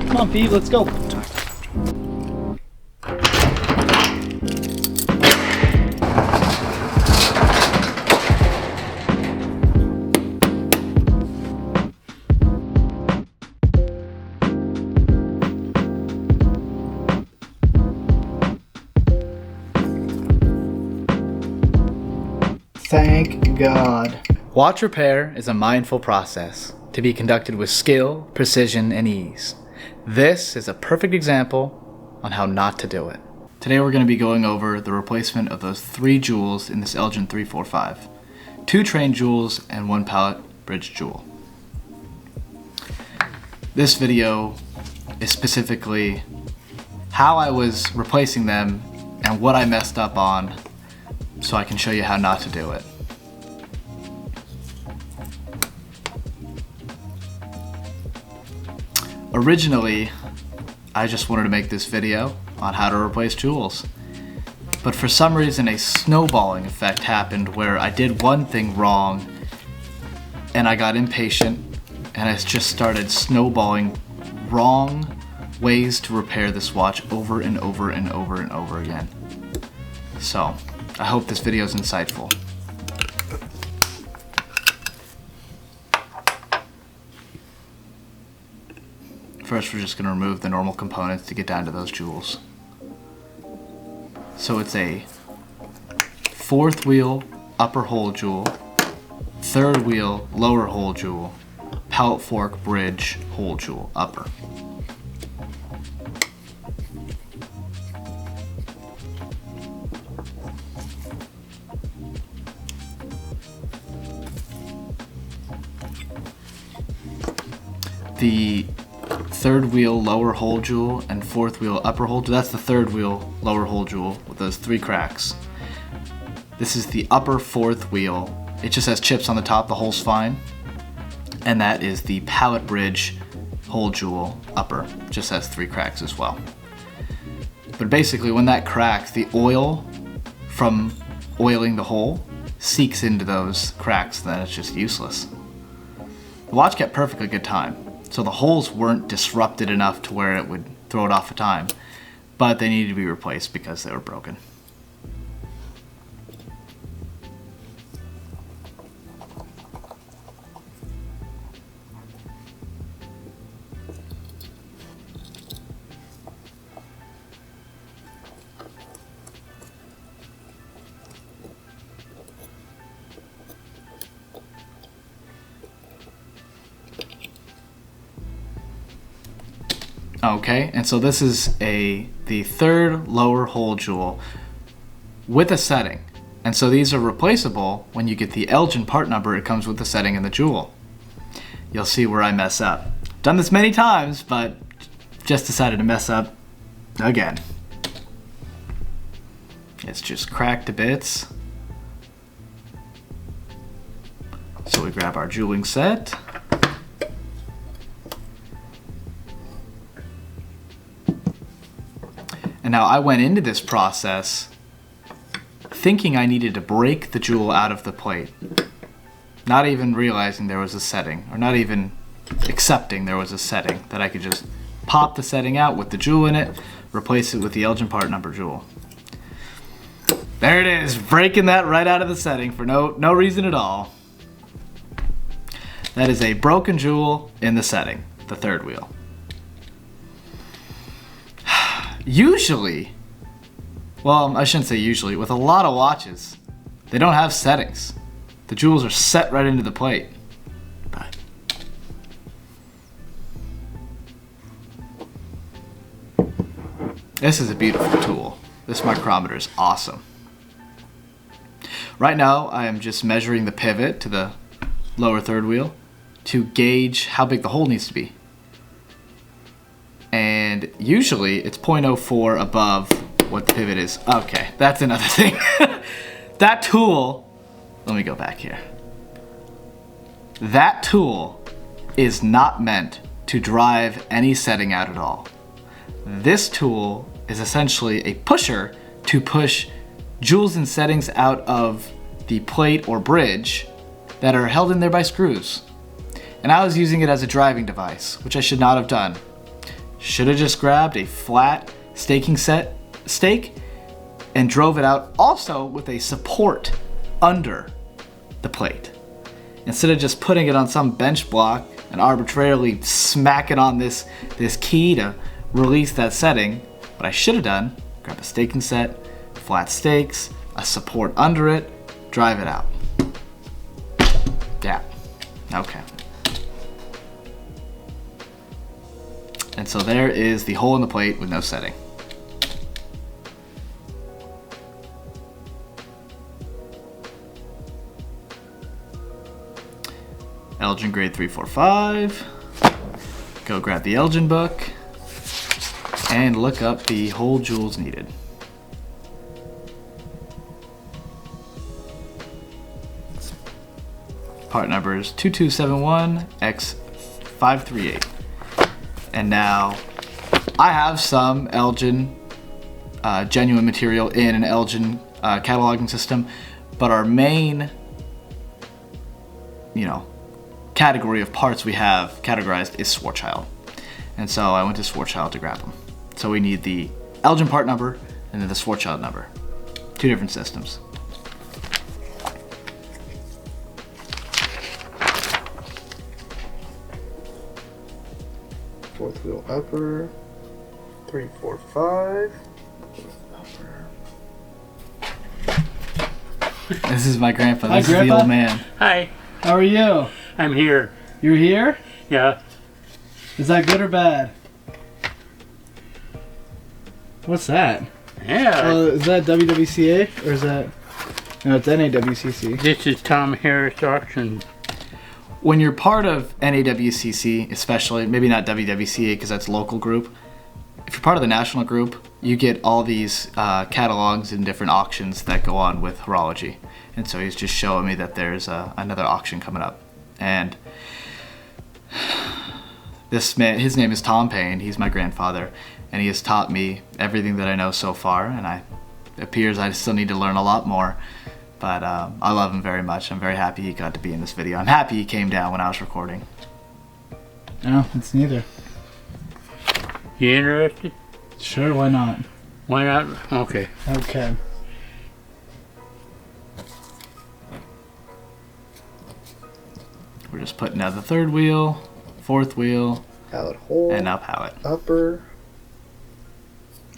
Come on, Pete, let's go. Thank God. Watch repair is a mindful process to be conducted with skill, precision, and ease. This is a perfect example on how not to do it. Today we're going to be going over the replacement of those 3 jewels in this Elgin 345. 2 train jewels and 1 pallet bridge jewel. This video is specifically how I was replacing them and what I messed up on, so I can show you how not to do it. Originally, I just wanted to make this video on how to replace jewels. But for some reason, a snowballing effect happened where I did one thing wrong and I got impatient and I just started snowballing wrong ways to repair this watch over and over and over and over again. So, I hope this video is insightful. First, we're just going to remove the normal components to get down to those jewels. So it's a 4th wheel upper hole jewel, 3rd wheel lower hole jewel, pallet fork bridge hole jewel upper. The 3rd wheel lower hole jewel and 4th wheel upper hole jewel, that's the 3rd wheel lower hole jewel with those 3 cracks. This is the upper 4th wheel. It just has chips on the top, the hole's fine. And that is the pallet bridge hole jewel upper, just has 3 cracks as well. But basically when that cracks, the oil from oiling the hole seeps into those cracks, then it's just useless. The watch kept perfectly good time. So the holes weren't disrupted enough to where it would throw it off a time, but they needed to be replaced because they were broken. Okay, and so this is the 3rd lower hole jewel with a setting. And so these are replaceable when you get the Elgin part number. It comes with the setting and the jewel. You'll see where I mess up. Done this many times, but just decided to mess up again. It's just cracked to bits. So we grab our jeweling set. And now I went into this process thinking I needed to break the jewel out of the plate, not even realizing there was a setting, or not even accepting there was a setting, that I could just pop the setting out with the jewel in it, replace it with the Elgin part number jewel. There it is, breaking that right out of the setting for no reason at all. That is a broken jewel in the setting, the 3rd wheel. Usually, well, I shouldn't say usually, with a lot of watches, they don't have settings. The jewels are set right into the plate. But this is a beautiful tool. This micrometer is awesome. Right now, I am just measuring the pivot to the lower 3rd wheel to gauge how big the hole needs to be. And usually it's 0.04 above what the pivot is. Okay, that's another thing. That tool, let me go back here. That tool is not meant to drive any setting out at all. This tool is essentially a pusher to push jewels and settings out of the plate or bridge that are held in there by screws. and I was using it as a driving device, which I should not have done. Should have just grabbed a flat staking stake and drove it out also with a support under the plate. Instead of just putting it on some bench block and arbitrarily smacking on this key to release that setting, what I should have done, grab a staking set, flat stakes, a support under it, drive it out. Yeah, okay. And so there is the hole in the plate with no setting. Elgin grade 345. Go grab the Elgin book and look up the hole jewels needed. Part number is 2271X538. And now I have some Elgin genuine material in an Elgin cataloging system, but our main, category of parts we have categorized is Schwarzschild. And so I went to Schwarzschild to grab them. So we need the Elgin part number and then the Schwarzschild number. Two different systems. Fourth wheel upper, 345. This is my grandpa. Hi, This is Grandpa. the old man. Hi. How are you? I'm here. You're here? Yeah. Is that good or bad? What's that? Yeah. Is that WWCA or is that? No, it's NAWCC. This is Tom Harris Auction. When you're part of NAWCC, especially, maybe not WWCA because that's local group, if you're part of the national group, you get all these catalogs and different auctions that go on with horology. And so he's just showing me that there's another auction coming up. And this man, his name is Tom Payne, he's my grandfather, and he has taught me everything that I know so far, and it appears I still need to learn a lot more. But I love him very much. I'm very happy he got to be in this video. I'm happy he came down when I was recording. No, it's neither. You interested? Sure, why not? Why not? Okay. Okay. We're just putting out the third wheel, fourth wheel, Pallet hole. and now pallet. Upper.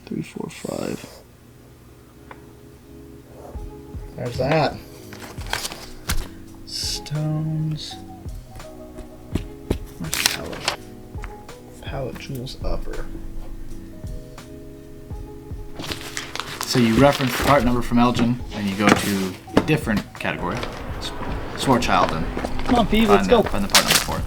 345. There's that. Stones. Where's pallet? Pallet jewels upper. So you reference the part number from Elgin, and you go to a different category, Schwarzschild, and Come on, Pete, let's go. find the part number for it.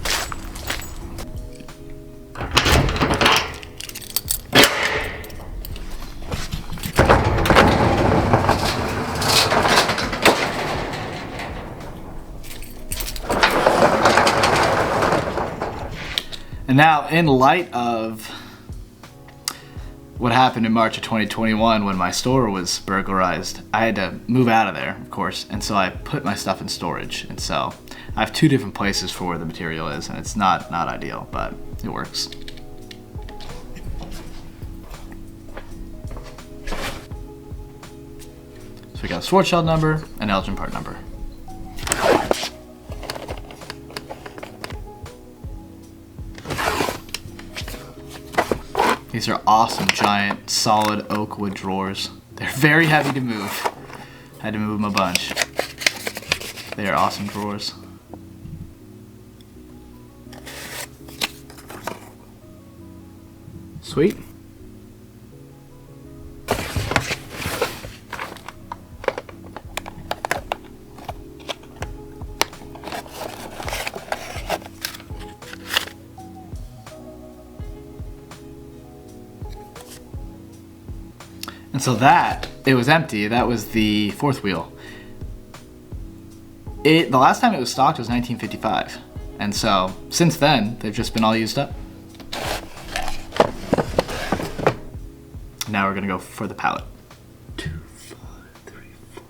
And now, in light of what happened in March of 2021 when my store was burglarized, I had to move out of there, of course, and so I put my stuff in storage. And so I have two different places for where the material is, and it's not ideal, but it works. So we got a Schwarzschild number and Elgin part number. These are awesome, giant, solid oak wood drawers. They're very heavy to move. I had to move them a bunch. They are awesome drawers. Sweet. And so that, it was empty. That was the fourth wheel. The last time it was stocked was 1955. And so, since then, they've just been all used up. Now we're gonna go for the pallet. 2, 5, 3, 4.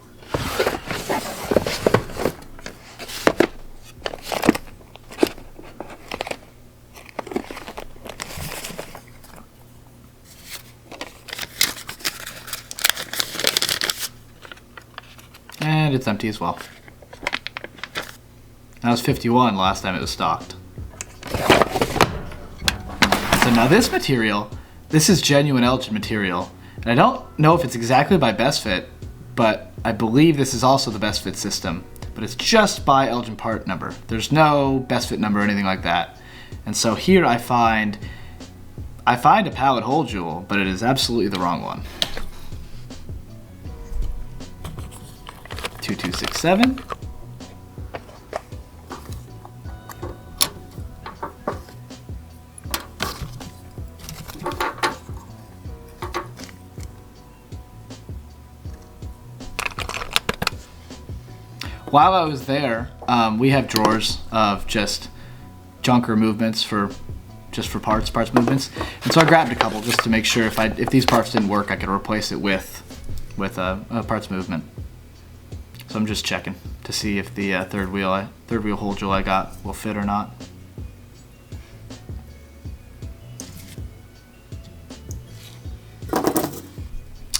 And it's empty as well. That was 51 last time it was stocked. So now this material, this is genuine Elgin material. And I don't know if it's exactly by best fit, but I believe this is also the best fit system. But it's just by Elgin part number. There's no best fit number or anything like that. And so here I find a pallet hole jewel, but it is absolutely the wrong one. 2267. While I was there, we have drawers of just junker movements for parts movements, and so I grabbed a couple just to make sure if these parts didn't work, I could replace it with a parts movement. So I'm just checking to see if the third wheel hole jewel I got will fit or not.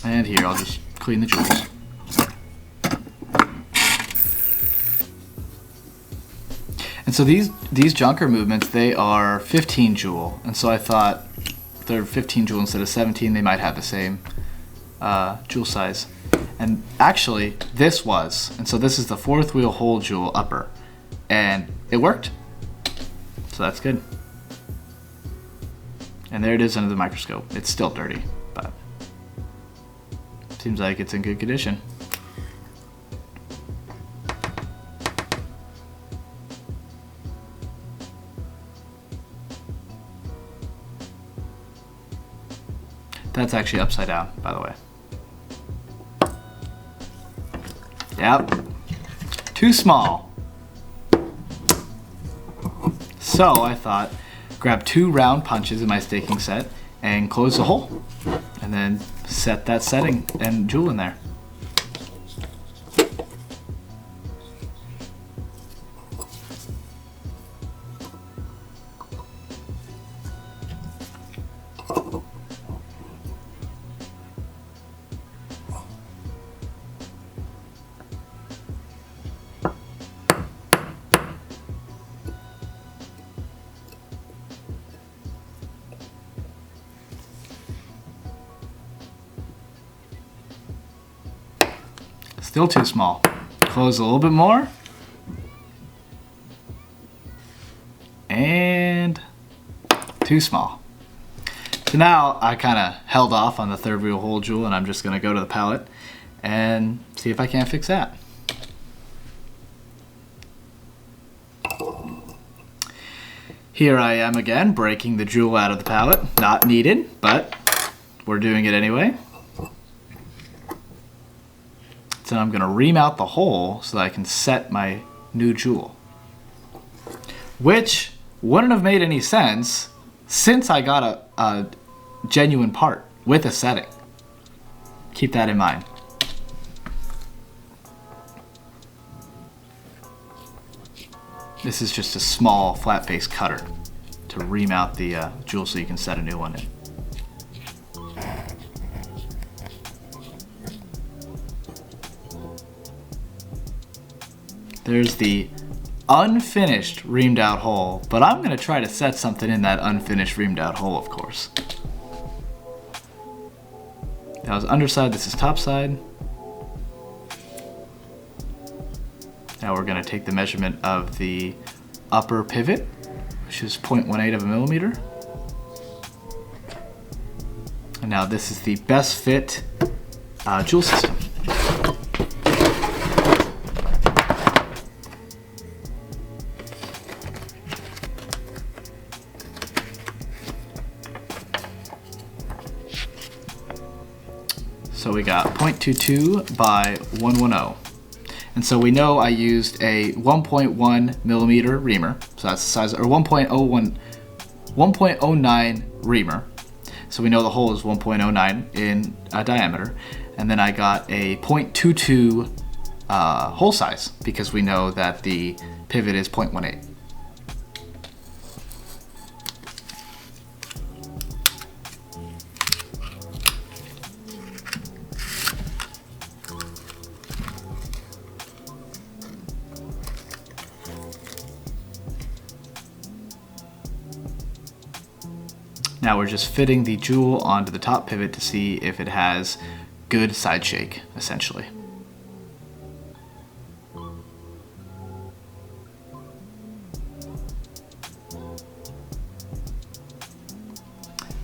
And here I'll just clean the jewels. And so these junker movements, they are 15 joule, and so I thought they're 15 joule instead of 17. They might have the same joule size, and actually this was, and so this is the fourth wheel hole jewel upper, and it worked. So that's good. And there it is under the microscope. It's still dirty, but seems like it's in good condition. That's actually upside down, by the way. Yep. Too small. So I thought, grab 2 round punches in my staking set and close the hole. And then set that setting and jewel in there. Still too small. Close a little bit more. And too small. So now I kind of held off on the third wheel hole jewel, and I'm just going to go to the pallet and see if I can't fix that. Here I am again, breaking the jewel out of the pallet. Not needed, but we're doing it anyway. So I'm going to remount the hole so that I can set my new jewel. Which wouldn't have made any sense since I got a genuine part with a setting. Keep that in mind. This is just a small flat face cutter to remount the jewel so you can set a new one in. There's the unfinished reamed out hole, but I'm going to try to set something in that unfinished reamed out hole, of course. That was underside, this is top side. Now we're going to take the measurement of the upper pivot, which is 0.18 of a millimeter. And now this is the best fit jewel system. So we got 0.22 by 110. And so we know I used a 1.1 millimeter reamer. So that's the size, or 1.09 reamer. So we know the hole is 1.09 in diameter. And then I got a 0.22 hole size because we know that the pivot is 0.18. Now we're just fitting the jewel onto the top pivot to see if it has good side shake, essentially.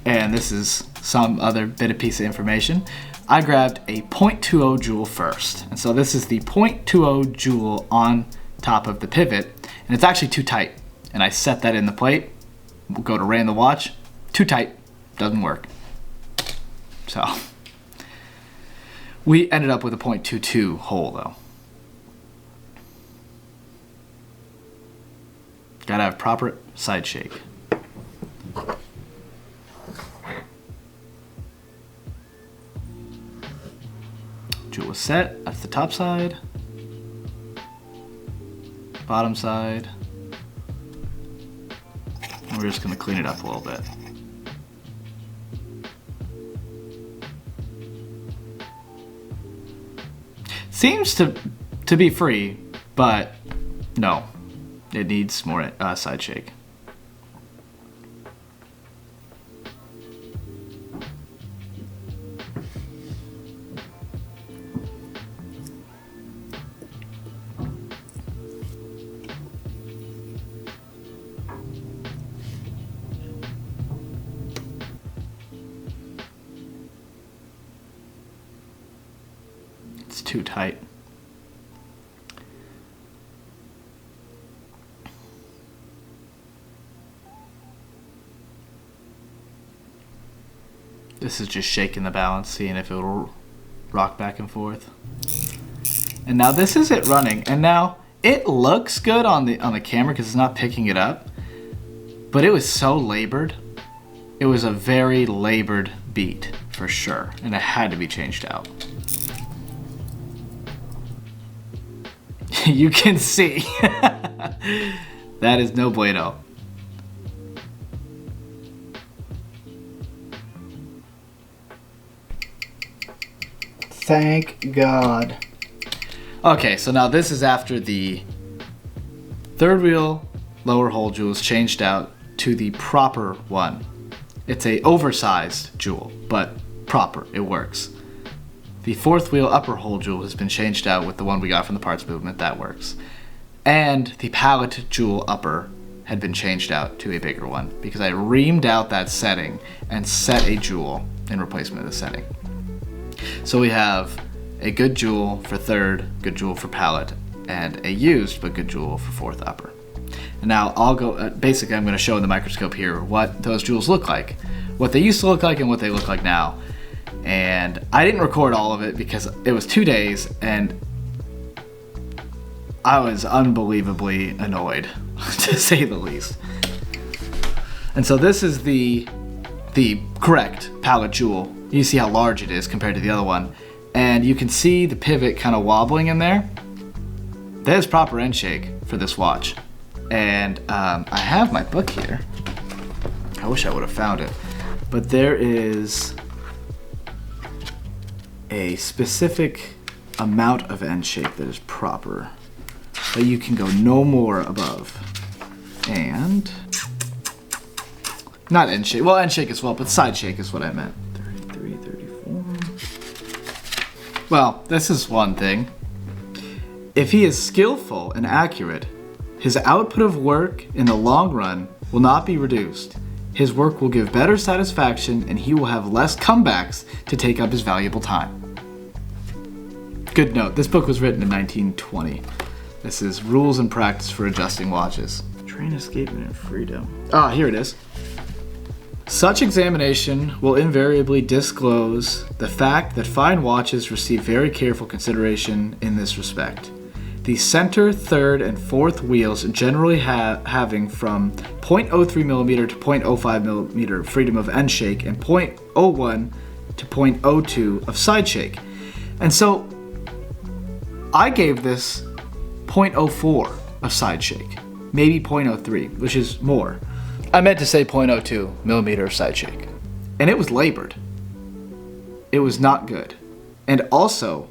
And this is some other bit of piece of information. I grabbed a 0.20 jewel first. And so this is the 0.20 jewel on top of the pivot, and it's actually too tight. And I set that in the plate. We'll go to ran the watch. Too tight, doesn't work. So we ended up with a 0.22 hole though. Gotta have proper side shake. Jewel is set, that's the top side. Bottom side. And we're just gonna clean it up a little bit. Seems to be free, but no, it needs more side shake. It's too tight. This is just shaking the balance, seeing if it'll rock back and forth. And now this is it running, and now it looks good on the camera because it's not picking it up, but it was so labored. It was a very labored beat for sure, and it had to be changed out. You can see that is no bueno. Thank God. Okay, so now this is after the third wheel lower hole jewel is changed out to the proper one. It's a oversized jewel, but proper, it works. The fourth wheel upper hole jewel has been changed out with the one we got from the parts movement, that works. And the pallet jewel upper had been changed out to a bigger one because I reamed out that setting and set a jewel in replacement of the setting. So we have a good jewel for third, good jewel for pallet, and a used but good jewel for fourth upper. And now I'll go, basically I'm going to show in the microscope here what those jewels look like, what they used to look like and what they look like now. And I didn't record all of it because it was 2 days and I was unbelievably annoyed, to say the least. And so this is the correct pallet jewel. You see how large it is compared to the other one. And you can see the pivot kind of wobbling in there. That is proper end shake for this watch. And I have my book here. I wish I would have found it. But there is a specific amount of end shake that is proper, that you can go no more above. And not end shake, well end shake as well, but side shake is what I meant. 33, 34. Well, this is one thing. If he is skillful and accurate, his output of work in the long run will not be reduced. His work will give better satisfaction and he will have less comebacks to take up his valuable time. Good note, this book was written in 1920. This is Rules and Practice for Adjusting Watches. Train escapement and freedom. Ah, here it is. Such examination will invariably disclose the fact that fine watches receive very careful consideration in this respect. The center, third, and fourth wheels generally having from 0.03 millimeter to 0.05 millimeter freedom of end shake and 0.01 to 0.02 of side shake. And so I gave this 0.04 of side shake, maybe 0.03, which is more. I meant to say 0.02 millimeter of side shake. And it was labored. It was not good. And also,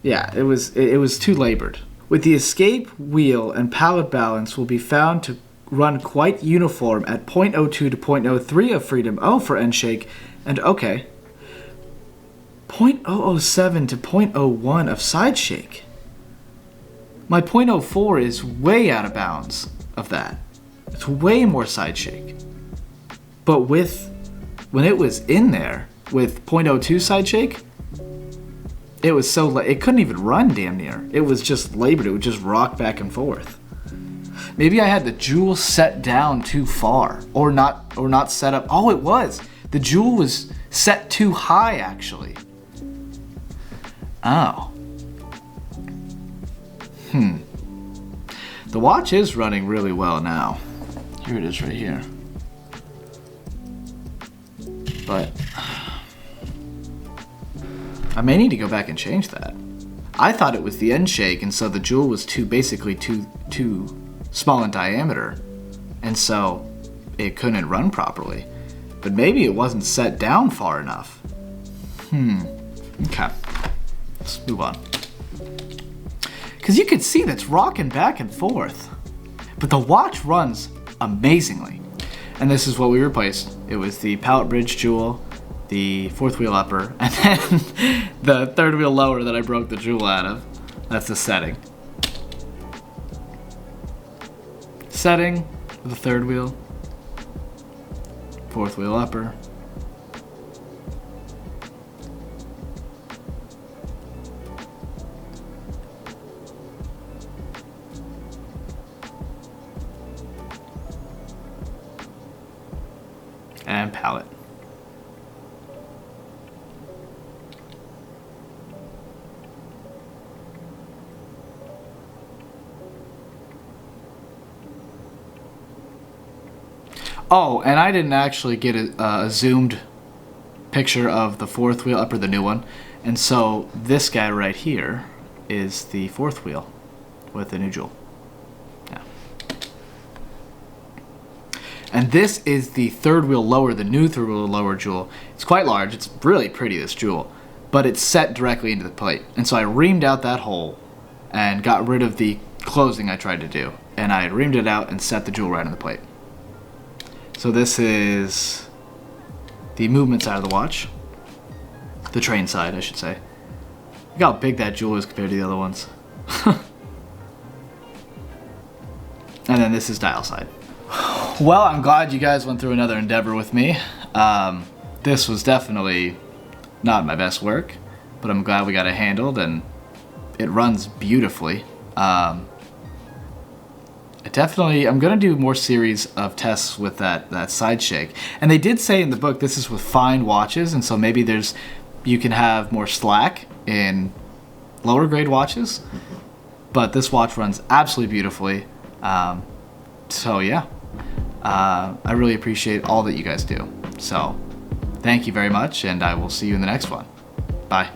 yeah, it was too labored. With the escape wheel and pallet balance will be found to run quite uniform at 0.02 to 0.03 of freedom. Oh, for end shake. And okay. 0.007 to 0.01 of side shake. My 0.04 is way out of bounds of that. It's way more side shake. But when it was in there with 0.02 side shake, it was so it couldn't even run damn near. It was just labored. It would just rock back and forth. Maybe I had the jewel set down too far, or not set up. Oh, it was. The jewel was set too high, actually. Oh. The watch is running really well now. Here it is right here. But I may need to go back and change that. I thought it was the end shake, and so the jewel was basically too small in diameter, and so it couldn't run properly. But maybe it wasn't set down far enough. Okay. Let's move on. Because you can see that's rocking back and forth. But the watch runs amazingly. And this is what we replaced. It was the pallet bridge jewel, the fourth wheel upper, and then the third wheel lower that I broke the jewel out of. That's the setting. Setting with the third wheel, fourth wheel upper. And pallet. Oh, and I didn't actually get a zoomed picture of the fourth wheel upper, the new one. And so this guy right here is the fourth wheel with the new jewel. Yeah. And this is the third wheel lower, the new third wheel lower jewel. It's quite large. It's really pretty, this jewel. But it's set directly into the plate. And so I reamed out that hole and got rid of the closing I tried to do. And I reamed it out and set the jewel right on the plate. So this is the movement side of the watch. The train side, I should say. Look how big that jewel is compared to the other ones. And then this is dial side. Well, I'm glad you guys went through another endeavor with me. This was definitely not my best work, but I'm glad we got it handled, and it runs beautifully. I'm gonna do more series of tests with that side shake. And they did say in the book this is with fine watches, and so maybe you can have more slack in lower grade watches. But this watch runs absolutely beautifully. So yeah, I really appreciate all that you guys do. So thank you very much, and I will see you in the next one. Bye.